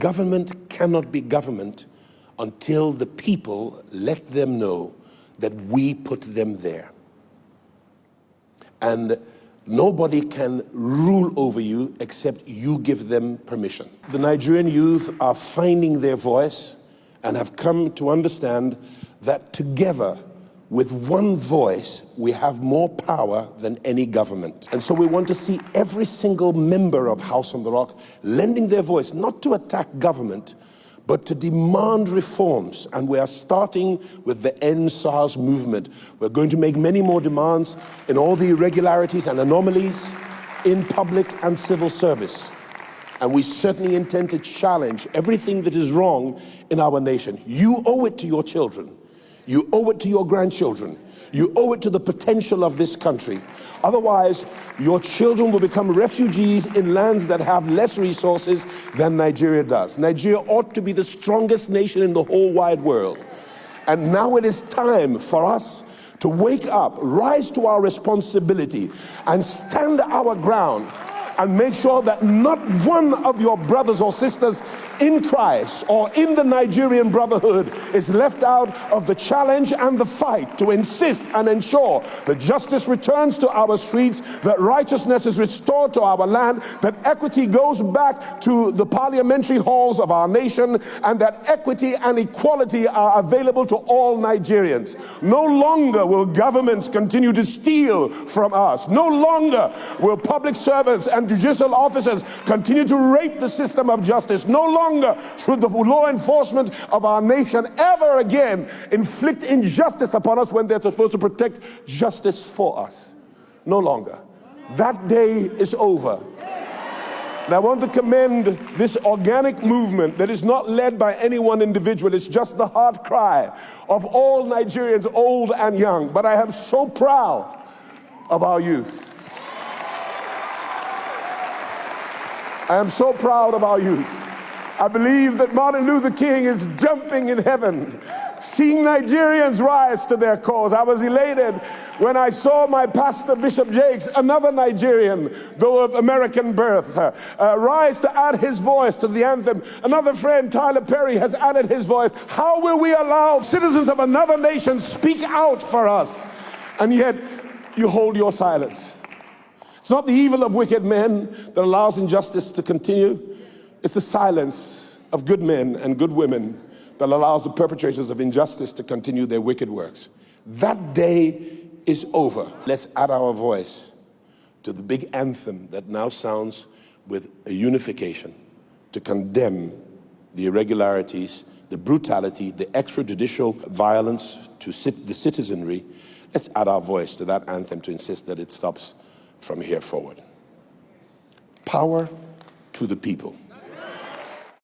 Government cannot be government until the people let them know that we put them there. And nobody can rule over you except you give them permission. The Nigerian youth are finding their voice and have come to understand that together, with one voice, we have more power than any government. And so we want to see every single member of House on the Rock lending their voice, not to attack government, but to demand reforms. And we are starting with the End SARS movement. We're going to make many more demands in all the irregularities and anomalies in public and civil service. And we certainly intend to challenge everything that is wrong in our nation. You owe it to your children. You owe it to your grandchildren. You owe it to the potential of this country. Otherwise, your children will become refugees in lands that have less resources than Nigeria does. Nigeria ought to be the strongest nation in the whole wide world. And now it is time for us to wake up, rise to our responsibility, and stand our ground, and make sure that not one of your brothers or sisters in Christ or in the Nigerian brotherhood is left out of the challenge and the fight to insist and ensure that justice returns to our streets, that righteousness is restored to our land, that equity goes back to the parliamentary halls of our nation, and that equity and equality are available to all Nigerians. No longer will governments continue to steal from us. No longer will public servants and judicial officers continue to rape the system of justice. No longer should the law enforcement of our nation ever again inflict injustice upon us when they're supposed to protect justice for us. No longer. That day is over. And I want to commend this organic movement that is not led by any one individual. It's just the heart cry of all Nigerians, old and young. But I am so proud of our youth. I am so proud of our youth. I believe that Martin Luther King is jumping in heaven, seeing Nigerians rise to their cause. I was elated when I saw my pastor, Bishop Jakes, another Nigerian, though of American birth, rise to add his voice to the anthem. Another friend, Tyler Perry, has added his voice. How will we allow citizens of another nation speak out for us? And yet you hold your silence. It's not the evil of wicked men that allows injustice to continue. It's the silence of good men and good women that allows the perpetrators of injustice to continue their wicked works. That day is over. Let's add our voice to the big anthem that now sounds with a unification to condemn the irregularities, the brutality, the extrajudicial violence to the citizenry. Let's add our voice to that anthem to insist that it stops from here forward. Power to the people.